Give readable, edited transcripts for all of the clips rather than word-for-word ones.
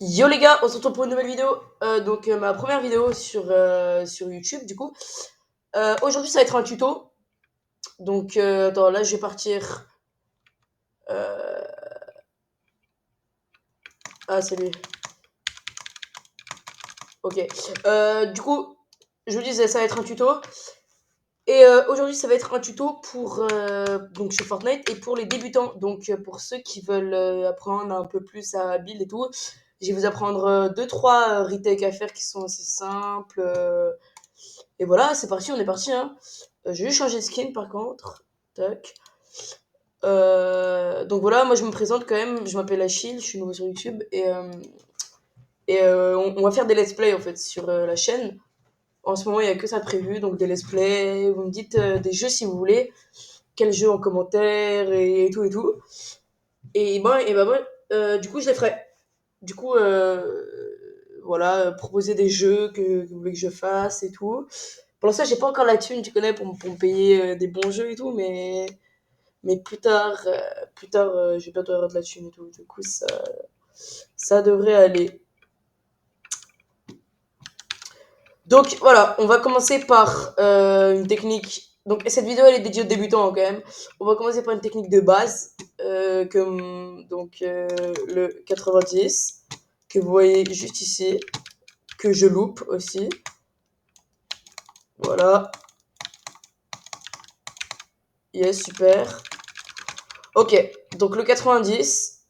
Yo les gars, on se retrouve pour une nouvelle vidéo. Ma première vidéo sur YouTube du coup. Aujourd'hui ça va être un tuto. Attends, là je vais partir. Euh... Ah c'est lui. Ok. Du coup, je vous disais ça va être un tuto. Aujourd'hui ça va être un tuto pour donc sur Fortnite et pour les débutants. Pour ceux qui veulent apprendre un peu plus à build et tout. Je vais vous apprendre 2-3 retakes à faire qui sont assez simples. Et voilà, c'est parti, on est parti, hein. Je vais juste changer de skin par contre. Tac. Donc voilà, moi je me présente quand même, je m'appelle Achille, je suis nouveau sur YouTube on va faire des let's play en fait sur la chaîne. En ce moment, il n'y a que ça de prévu, donc des let's play. Vous me dites des jeux si vous voulez, quel jeu en commentaire et tout et tout. Du coup, je les ferai. Du coup, voilà, proposer des jeux que vous voulez que je fasse et tout. Pour l'instant, j'ai pas encore la thune, tu connais, pour me payer des bons jeux et tout, mais plus tard, je vais bientôt avoir de la thune et tout. Du coup, ça devrait aller. Donc voilà, on va commencer par une technique. Donc cette vidéo elle est dédiée aux débutants quand même. On va commencer par une technique de base, comme le 90 que vous voyez juste ici, que je loupe aussi. Voilà. Yes, super. Ok, donc le 90.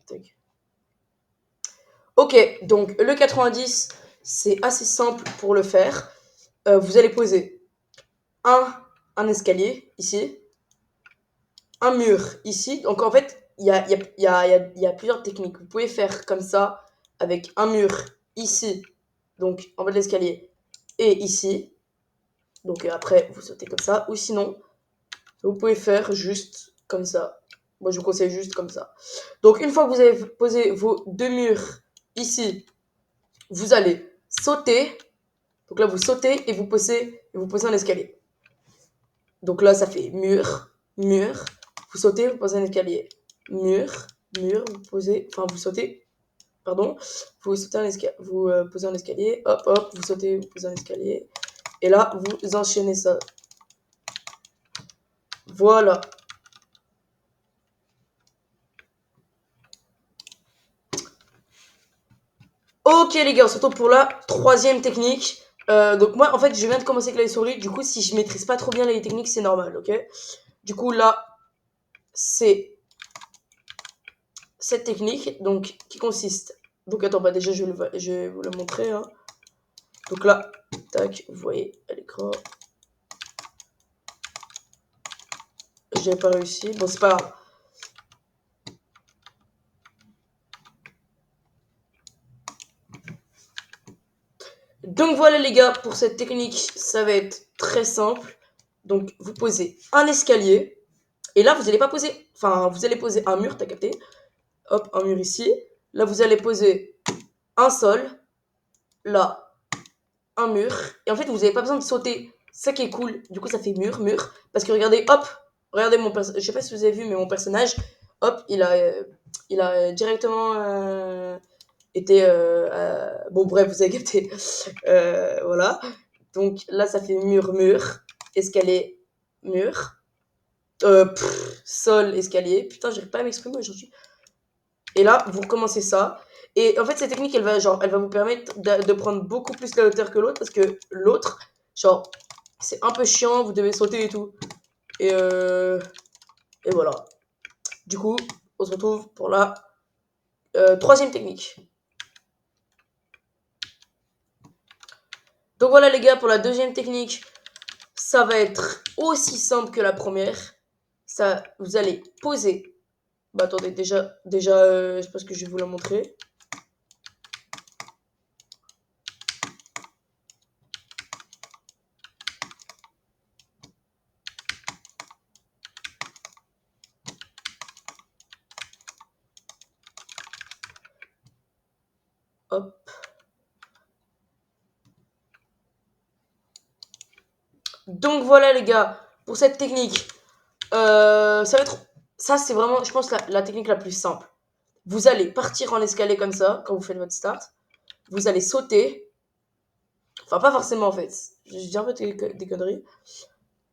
Tac. Ok, donc le 90, c'est assez simple pour le faire. Vous allez poser un, un escalier ici, un mur ici. Donc en fait, il y a plusieurs techniques. Vous pouvez faire comme ça, avec un mur ici, donc en bas de l'escalier, et ici. Donc après, vous sautez comme ça. Ou sinon, vous pouvez faire juste comme ça. Moi, je vous conseille juste comme ça. Donc une fois que vous avez posé vos deux murs ici, vous allez sauter. Donc là, vous sautez et vous posez un escalier. Donc là, ça fait mur, mur. Vous sautez, vous posez un escalier. Mur, mur, vous sautez, pardon. Vous sautez vous posez un escalier. Hop, hop, vous sautez, vous posez un escalier. Et là, vous enchaînez ça. Voilà. Ok les gars, on se retrouve pour la troisième technique. Donc moi, en fait, je viens de commencer avec la souris. Du coup, si je maîtrise pas trop bien les techniques, c'est normal, ok. Du coup, là, c'est cette technique, donc qui consiste. Donc attends, bah déjà, je vais vous la montrer. Hein. Donc là, tac, vous voyez à l'écran. J'ai pas réussi. Bon, c'est pas grave. Donc voilà les gars, pour cette technique, ça va être très simple. Donc vous posez un escalier. Et là, vous n'allez pas poser... Enfin, vous allez poser un mur, t'as capté. Hop, un mur ici. Là, vous allez poser un sol. Là, un mur. Et en fait, vous n'avez pas besoin de sauter. C'est ça qui est cool. Du coup, ça fait mur, mur. Parce que regardez, hop. Regardez mon personnage. Je sais pas si vous avez vu, mais mon personnage, hop, il a directement été... bon, bref, vous avez capté. Voilà. Donc là, ça fait mur, mur. Escalier, mur. Sol, escalier. Putain, j'arrive pas à m'exprimer aujourd'hui. Et là, vous recommencez ça. Et en fait, cette technique, elle va vous permettre de prendre beaucoup plus la hauteur que l'autre. Parce que l'autre, genre, c'est un peu chiant, vous devez sauter et tout. Et, euh, et voilà. Du coup, on se retrouve pour la troisième technique. Donc voilà les gars, pour la deuxième technique, ça va être aussi simple que la première. Ça, vous allez poser. Bah attendez, déjà, je pense que je vais vous la montrer. Hop. Donc voilà les gars, pour cette technique, ça va être, ça c'est vraiment, je pense, la technique la plus simple. Vous allez partir en escalier comme ça, quand vous faites votre start. Vous allez sauter. Enfin, pas forcément, en fait. Je dis un peu des conneries.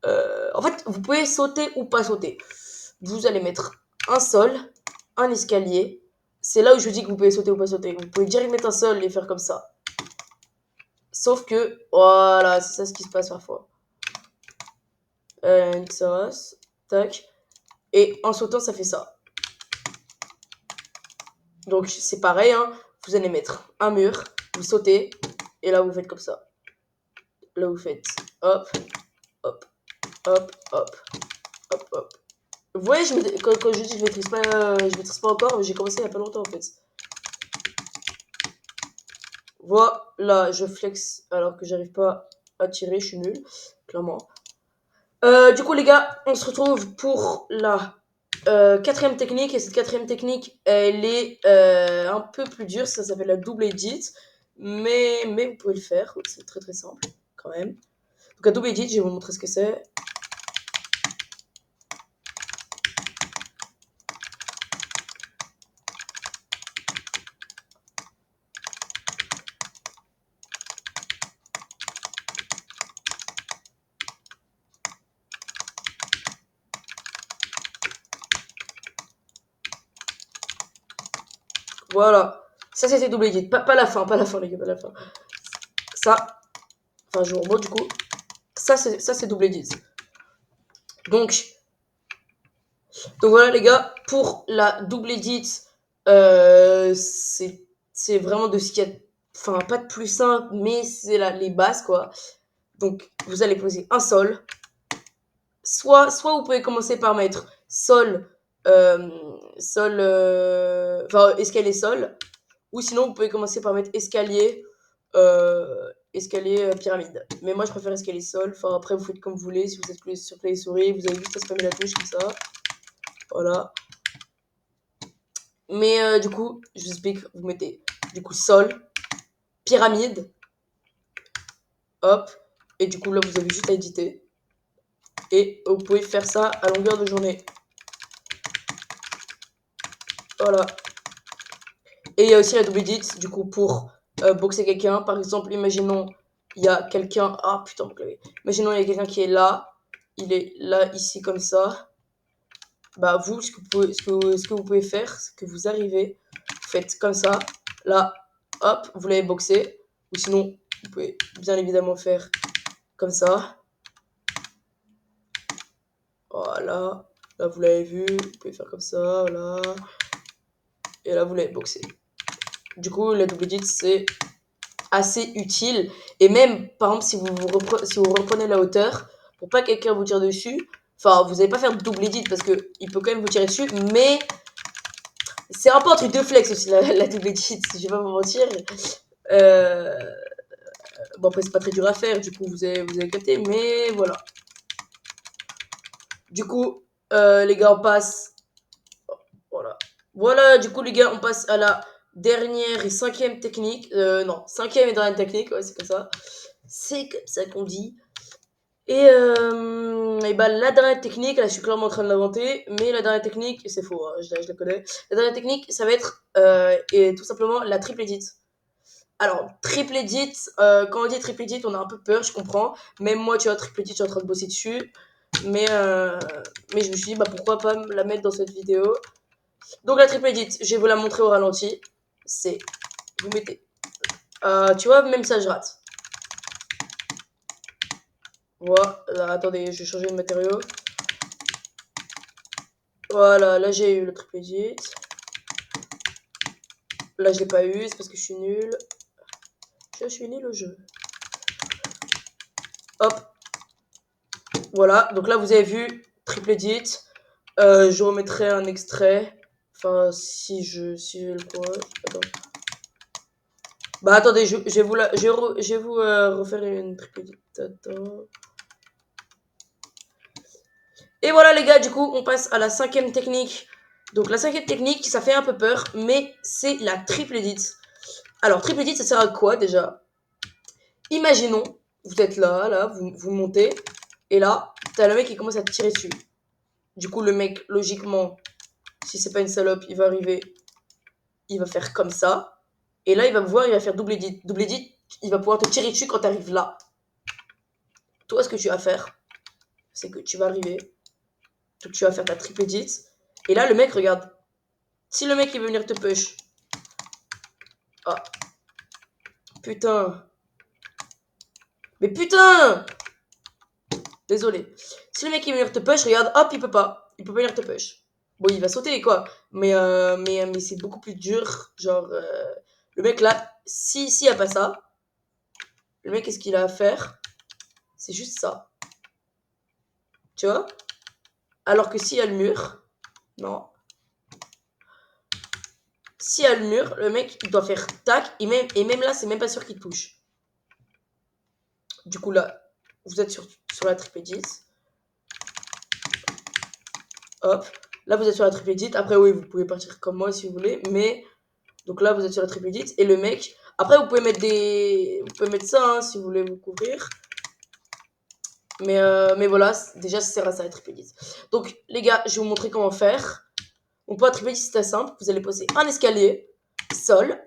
En fait, vous pouvez sauter ou pas sauter. Vous allez mettre un sol, un escalier. C'est là où je vous dis que vous pouvez sauter ou pas sauter. Vous pouvez direct mettre un sol et faire comme ça. Sauf que, voilà, c'est ça ce qui se passe parfois. Ça, tac. Et en sautant, ça fait ça. Donc, c'est pareil, hein. Vous allez mettre un mur, vous sautez, et là, vous faites comme ça. Là, vous faites hop, hop, hop, hop, hop, hop. Vous voyez, quand je dis je maîtrise pas encore, mais j'ai commencé il y a pas longtemps, en fait. Voilà, je flex alors que j'arrive pas à tirer, je suis nul, clairement. Du coup, les gars, on se retrouve pour la quatrième technique. Et cette quatrième technique, elle est un peu plus dure. Ça s'appelle la double edit. Mais vous pouvez le faire. C'est très très simple, quand même. Donc, la double edit, je vais vous montrer ce que c'est. Voilà. Ça, c'était double edit. Pas la fin, les gars, pas la fin. Ça, enfin, je vous remonte du coup. Ça, c'est double edit. Donc voilà, les gars, pour la double edit, c'est vraiment de ce qu'il y a. Enfin, pas de plus simple, mais c'est les bases, quoi. Donc, vous allez poser un sol. Soit vous pouvez commencer par mettre sol, enfin, escalier, sol. Ou sinon, vous pouvez commencer par mettre escalier, pyramide. Mais moi, je préfère escalier, sol. Enfin, après, vous faites comme vous voulez. Si vous êtes sur Play Souris, vous avez juste à spammer la touche comme ça. Voilà. Mais du coup, je vous explique, vous mettez du coup sol, pyramide, hop, et du coup là vous avez juste à éditer. Et vous pouvez faire ça à longueur de journée. Voilà. Et il y a aussi la double edit, du coup pour boxer quelqu'un. Par exemple, imaginons, il y a quelqu'un... Ah putain, mon clavier. Imaginons, il y a quelqu'un qui est là. Il est là, ici, comme ça. Bah vous, ce que vous pouvez faire, c'est que vous arrivez, vous faites comme ça. Là, hop, vous l'avez boxé. Ou sinon, vous pouvez bien évidemment faire comme ça. Voilà. Là, vous l'avez vu. Vous pouvez faire comme ça. Voilà. Et là, vous l'avez boxé. Du coup, la double edit, c'est assez utile. Et même, par exemple, si vous reprenez la hauteur, pour pas que quelqu'un vous tire dessus, enfin, vous n'allez pas faire de double edit parce qu'il peut quand même vous tirer dessus, mais c'est un peu un truc de flex aussi, la double edit, je vais pas vous mentir. Bon, après, c'est pas très dur à faire, du coup, vous avez capté, mais voilà. Du coup, les gars, on passe. Voilà. Voilà, du coup, les gars, on passe à la dernière et cinquième technique. Non, cinquième et dernière technique, ouais, c'est comme ça. C'est comme ça qu'on dit. Et bah, la dernière technique, là, je suis clairement en train de l'inventer, mais la dernière technique, c'est faux, hein, je la connais. La dernière technique, ça va être et tout simplement la triple edit. Alors, triple edit, quand on dit triple edit, on a un peu peur, je comprends. Même moi, tu vois, triple edit, je suis en train de bosser dessus. Mais, euh, mais je me suis dit, bah, pourquoi pas la mettre dans cette vidéo. Donc, la triple edit, je vais vous la montrer au ralenti. C'est, vous mettez, tu vois, même ça, je rate. Voilà, attendez, je vais changer de matériau. Voilà, là j'ai eu le triple edit. Là je l'ai pas eu, c'est parce que je suis nul. Je suis nul au jeu. Hop. Voilà, donc là vous avez vu, triple edit. Je remettrai un extrait. Enfin, si je le courage. Attends. Bah attendez, je vais vous, refaire une triple edit. Attends. Et voilà les gars, du coup on passe à la cinquième technique. Donc la cinquième technique, ça fait un peu peur, mais c'est la triple edit. Alors triple edit, ça sert à quoi déjà? Imaginons, vous êtes là, vous montez, et là, t'as le mec qui commence à te tirer dessus. Du coup, le mec, logiquement, si c'est pas une salope, il va arriver il va faire comme ça. Et là, il va me voir, il va faire double edit. Double edit, il va pouvoir te tirer dessus quand tu arrives là. Toi, ce que tu vas faire, c'est que tu vas arriver. Donc, tu vas faire ta triple edit. Et là, le mec, regarde. Si le mec, il veut venir te push. Ah. Putain. Mais putain! Désolé. Si le mec, il veut venir te push, regarde, hop, il peut pas. Il peut pas venir te push. Bon, il va sauter, quoi. Mais c'est beaucoup plus dur. Genre, le mec, là, s'il y a pas ça, le mec, qu'est-ce qu'il a à faire? C'est juste ça. Tu vois? Alors que s'il y a le mur, non. S'il y a le mur, le mec, il doit faire tac. Et même là, c'est même pas sûr qu'il touche. Du coup, là, vous êtes sur la triple edit. Hop. Là, vous êtes sur la triple edit. Après, oui, vous pouvez partir comme moi si vous voulez. Mais, donc là, vous êtes sur la triple edit. Et le mec, après, vous pouvez mettre vous pouvez mettre ça, hein, si vous voulez vous couvrir. Mais voilà, déjà, ça sert à ça, la triple edit. Donc, les gars, je vais vous montrer comment faire. Donc, pour la triple edit, c'est très simple. Vous allez poser un escalier, sol,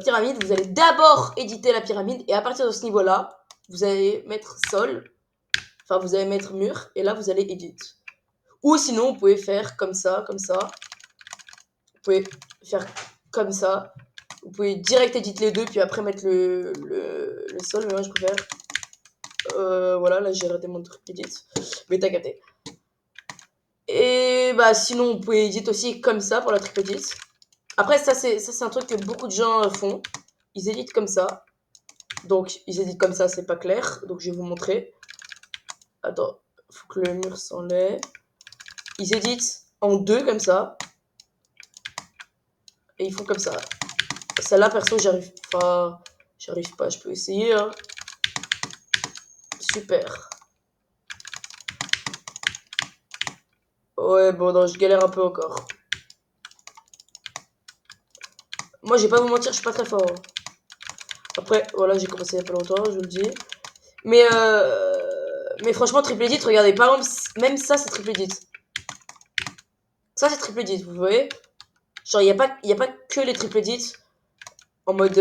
pyramide. Vous allez d'abord éditer la pyramide. Et à partir de ce niveau-là, vous allez mettre sol. Enfin, vous allez mettre mur. Et là, vous allez edit. Ou sinon, vous pouvez faire comme ça, comme ça. Vous pouvez faire comme ça. Vous pouvez direct éditer les deux, puis après mettre le sol. Mais moi, je préfère. Voilà, là, j'ai raté mon truc edit. Mais t'as capté. Et bah, sinon, vous pouvez éditer aussi comme ça pour la triple edit. Après, ça, c'est un truc que beaucoup de gens font. Ils éditent comme ça. Donc, ils éditent comme ça, c'est pas clair. Donc, je vais vous montrer. Attends, faut que le mur s'enlève. Ils éditent en deux comme ça. Et ils font comme ça. Celle-là, perso, j'arrive pas. J'arrive pas, je peux essayer. Hein. Super. Ouais, bon, non, je galère un peu encore. Moi, je vais pas vous mentir, je suis pas très fort. Hein. Après, voilà, j'ai commencé il y a pas longtemps, je vous le dis. Mais franchement, triple edit, regardez, par exemple, même ça, c'est triple edit. Ça, c'est triple edit, vous voyez? Genre, il y a pas que les triple edits. En mode.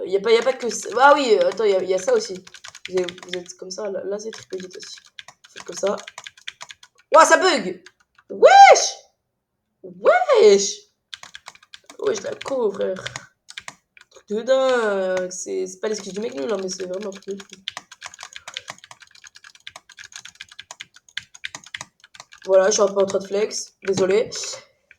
Il y a pas que. Ah oui, attends, il y a ça aussi. Vous êtes comme ça, là c'est triple edit aussi. Faites comme ça. Ouah, ça bug! Wesh! Wesh! Wesh, la co, frère. Truc de dingue. C'est pas l'excuse du mec nul, hein, mais c'est vraiment un truc de fou. Voilà, je suis un peu en train de flex. Désolé.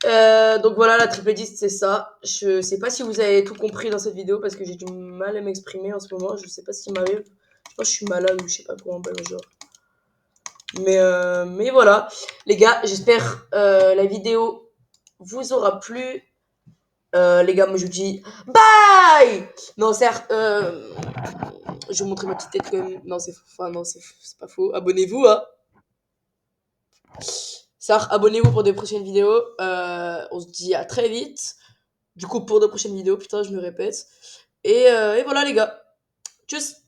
Donc voilà, la triple edit, c'est ça. Je sais pas si vous avez tout compris dans cette vidéo parce que j'ai du mal à m'exprimer en ce moment. Je sais pas ce qui m'arrive. Je pense que je suis malade ou je sais pas comment on peut le genre. Mais voilà, les gars, j'espère la vidéo vous aura plu. Les gars, moi je vous dis bye. Non, certes, je vais vous montrer ma petite tête quand même. Non, c'est pas faux. Abonnez-vous, hein. Certes, abonnez-vous pour des prochaines vidéos. On se dit à très vite. Du coup, pour de prochaines vidéos, putain, je me répète. Et voilà, les gars. Tchuss.